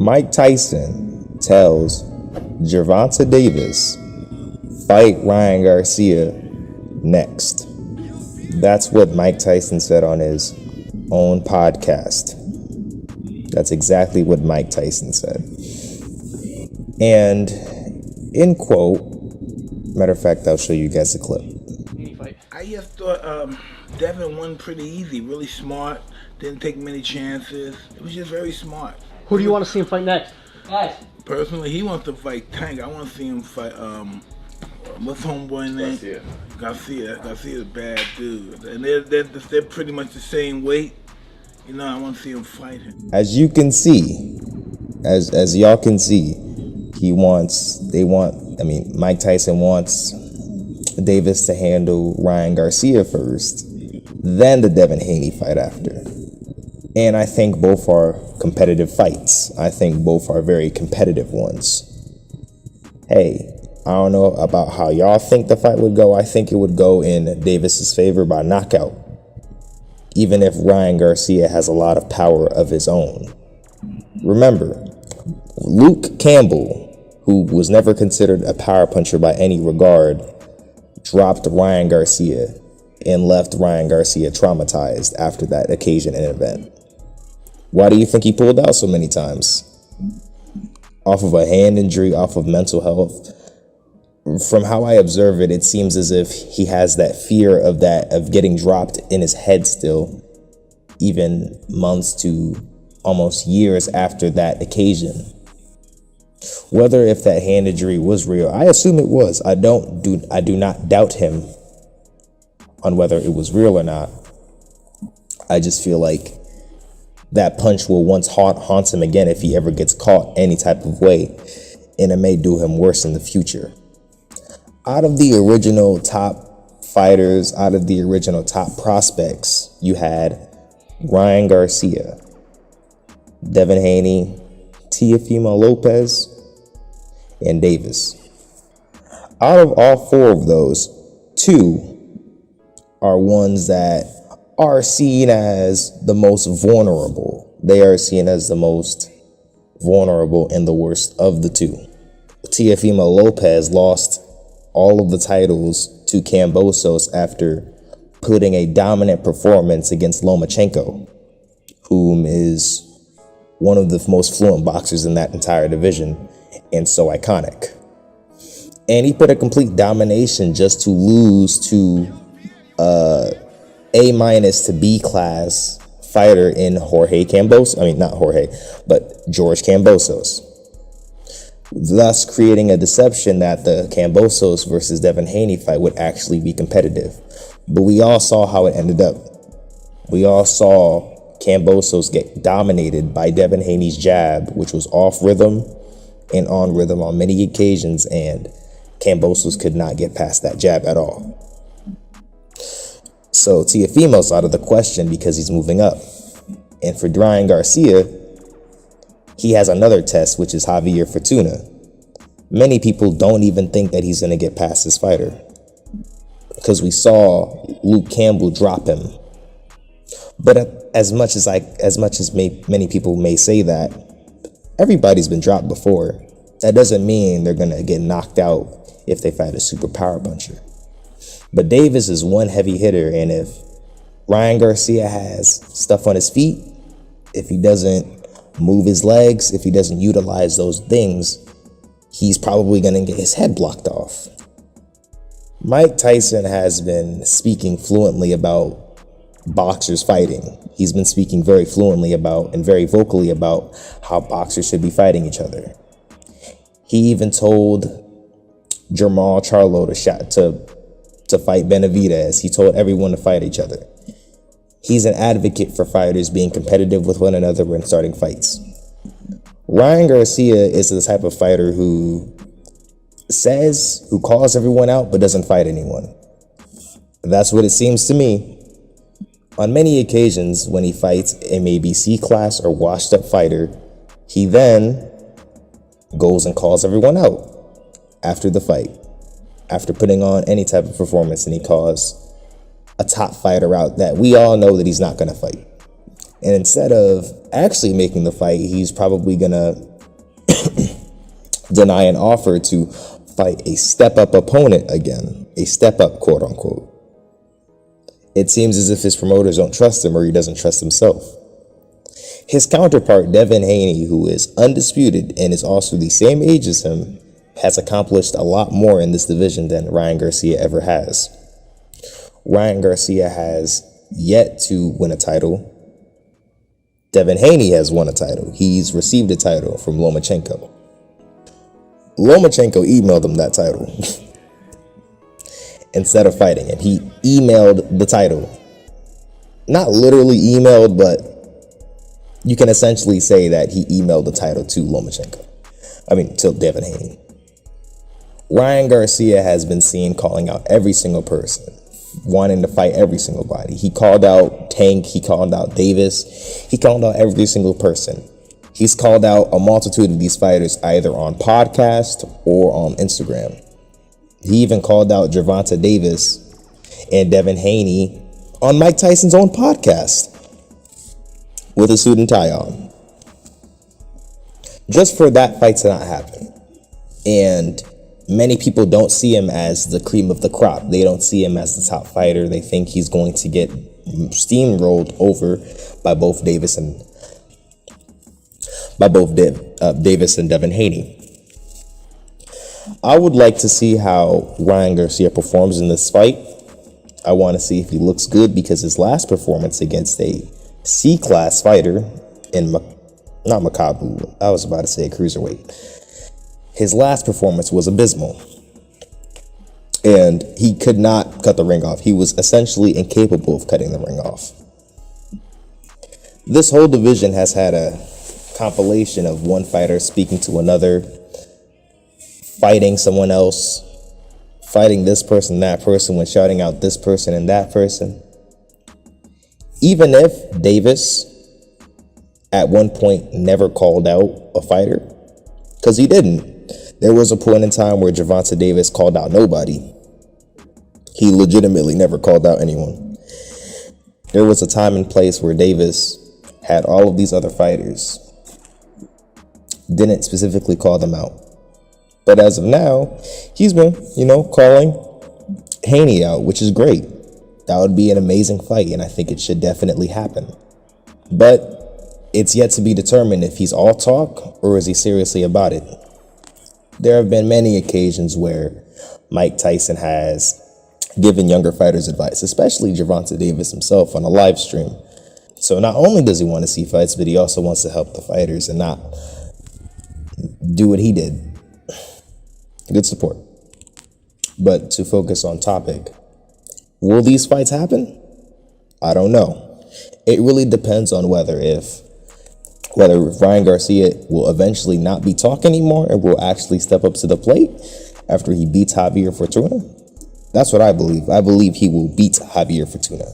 Mike Tyson tells Gervonta Davis, fight Ryan Garcia next. That's what Mike Tyson said on his own podcast. That's exactly what Mike Tyson said. And in quote, matter of fact, I'll show you guys a clip. I just thought Devin won pretty easy, really smart, didn't take many chances. It was just very smart. Who do you want to see him fight next? Guys. Personally, he wants to fight Tank. I want to see him fight, what's homeboy name? Garcia. Garcia's a bad dude. And they're pretty much the same weight. You know, I want to see him fight him. As you can see, as y'all can see, Mike Tyson wants Davis to handle Ryan Garcia first, then the Devin Haney fight after. And I think both are competitive fights. I think both are very competitive ones. Hey, I don't know about how y'all think the fight would go. I think it would go in Davis's favor by knockout, even if Ryan Garcia has a lot of power of his own. Remember, Luke Campbell, who was never considered a power puncher by any regard, dropped Ryan Garcia and left Ryan Garcia traumatized after that occasion and event. Why do you think he pulled out so many times? Off of a hand injury, off of mental health. From how I observe it, it seems as if he has that fear of getting dropped in his head still, even months to almost years after that occasion. Whether if that hand injury was real, I assume it was. I do not doubt him on whether it was real or not. I just feel like that punch will once haunt him again if he ever gets caught any type of way, and it may do him worse in the future. Out of the original top fighters, out of the original top prospects, you had Ryan Garcia, Devin Haney, Teofimo Lopez, and Davis. Out of all four of those, two are ones that are seen as the most vulnerable. They are seen as the most vulnerable and the worst of the two. Teofimo Lopez lost all of the titles to Kambosos after putting a dominant performance against Lomachenko, whom is one of the most fluent boxers in that entire division and so iconic. And he put a complete domination just to lose to A- to B class fighter in Jorge Kambosos. I mean, not Jorge, but George Kambosos. Thus creating a deception that the Kambosos versus Devin Haney fight would actually be competitive. But we all saw how it ended up. We all saw Kambosos get dominated by Devin Haney's jab, which was off rhythm and on rhythm on many occasions, and Kambosos could not get past that jab at all. So Teofimo's out of the question because he's moving up. And for Ryan Garcia, he has another test, which is Javier Fortuna. Many people don't even think that he's going to get past this fighter because we saw Luke Campbell drop him. But as much as many people may say that, everybody's been dropped before. That doesn't mean they're going to get knocked out if they fight a super power puncher. But Davis is one heavy hitter, and if Ryan Garcia has stuff on his feet, if he doesn't move his legs, if he doesn't utilize those things, he's probably going to get his head blocked off. Mike Tyson has been speaking fluently about boxers fighting. He's been speaking very fluently about and very vocally about how boxers should be fighting each other. He even told Jermall Charlo to fight Benavidez. He told everyone to fight each other. He's an advocate for fighters being competitive with one another when starting fights. Ryan Garcia is the type of fighter who calls everyone out but doesn't fight anyone. That's what it seems to me. On many occasions when he fights a maybe C-class or washed up fighter, he then goes and calls everyone out after the fight, after putting on any type of performance, and he calls a top fighter out that we all know that he's not going to fight. And instead of actually making the fight, he's probably going to deny an offer to fight a step-up opponent again, a step-up, quote-unquote. It seems as if his promoters don't trust him or he doesn't trust himself. His counterpart, DEVIN HANEY, who is undisputed and is also the same age as him, has accomplished a lot more in this division than Ryan Garcia ever has. Ryan Garcia has yet to win a title. DEVIN HANEY has won a title. He's received a title from Lomachenko. Lomachenko emailed him that title instead of fighting him. He emailed the title. Not literally emailed, but you can essentially say that he emailed the title to Lomachenko. To DEVIN HANEY. Ryan Garcia has been seen calling out every single person, wanting to fight every single body. He called out Tank, he called out Davis, he called out every single person. He's called out a multitude of these fighters either on podcast or on Instagram. He even called out Gervonta Davis and DEVIN HANEY on Mike Tyson's own podcast with a suit and tie on, just for that fight to not happen. And many people don't see him as the cream of the crop. They don't see him as the top fighter. They think he's going to get steamrolled over by both Davis and DEVIN HANEY. I would like to see how Ryan Garcia performs in this fight. I want to see if he looks good, because his last performance against a C-class fighter in not Makabu, I was about to say cruiserweight. His last performance was abysmal, and he could not cut the ring off. He was essentially incapable of cutting the ring off. This whole division has had a compilation of one fighter speaking to another, fighting someone else, fighting this person, that person, when shouting out this person and that person. Even if Davis at one point never called out a fighter, because he didn't. There was a point in time where Gervonta Davis called out nobody. He legitimately never called out anyone. There was a time and place where Davis had all of these other fighters, didn't specifically call them out. But as of now, he's been, calling Haney out, which is great. That would be an amazing fight, and I think it should definitely happen. But it's yet to be determined if he's all talk or is he seriously about it. There have been many occasions where Mike Tyson has given younger fighters advice, especially Gervonta Davis himself on a live stream. So not only does he want to see fights, but he also wants to help the fighters and not do what he did. Good support. But to focus on topic, will these fights happen? I don't know. It really depends on whether Ryan Garcia will eventually not be talking anymore and will actually step up to the plate after he beats Javier Fortuna. That's what I believe. I believe he will beat Javier Fortuna.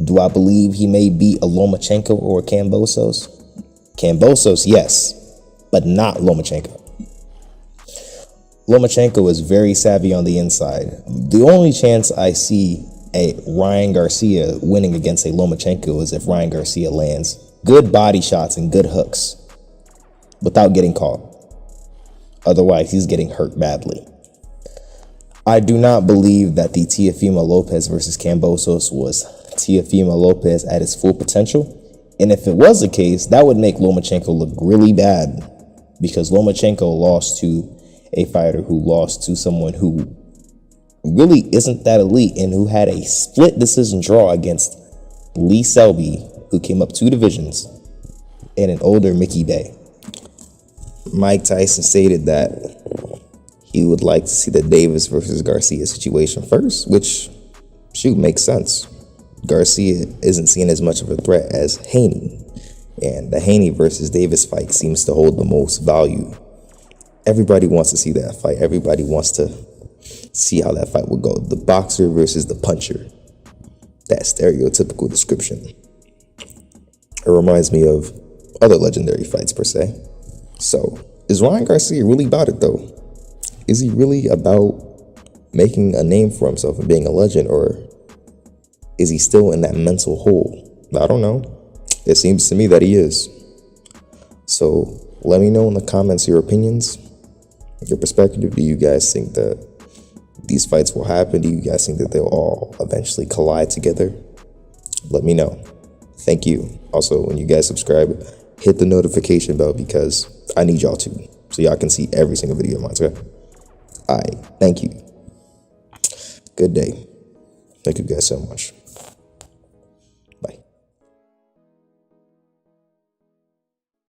Do I believe he may beat a Lomachenko or a Kambosos? Kambosos, yes, but not Lomachenko. Lomachenko is very savvy on the inside. The only chance I see a Ryan Garcia winning against a Lomachenko is if Ryan Garcia lands good body shots and good hooks without getting caught. Otherwise, he's getting hurt badly. I do not believe that the Teofimo Lopez versus Kambosos was Teofimo Lopez at his full potential. And if it was the case, that would make Lomachenko look really bad, because Lomachenko lost to a fighter who lost to someone who really isn't that elite and who had a split decision draw against Lee Selby, who came up 2 divisions, and an older Mickey Bay. Mike Tyson stated that he would like to see the Davis versus Garcia situation first, which, makes sense. Garcia isn't seen as much of a threat as Haney, and the Haney versus Davis fight seems to hold the most value. Everybody wants to see that fight. Everybody wants to see how that fight would go. The boxer versus the puncher. That stereotypical description. It reminds me of other legendary fights, per se. So, is Ryan Garcia really about it, though? Is he really about making a name for himself and being a legend, or is he still in that mental hole? I don't know. It seems to me that he is. So, Let me know in the comments your opinions, your perspective. Do you guys think that these fights will happen? Do you guys think that they'll all eventually collide together? Let me know. Thank you. Also, when you guys subscribe, hit the notification bell because I need y'all to, so y'all can see every single video of mine, okay? All right, thank you. Good day. Thank you guys so much.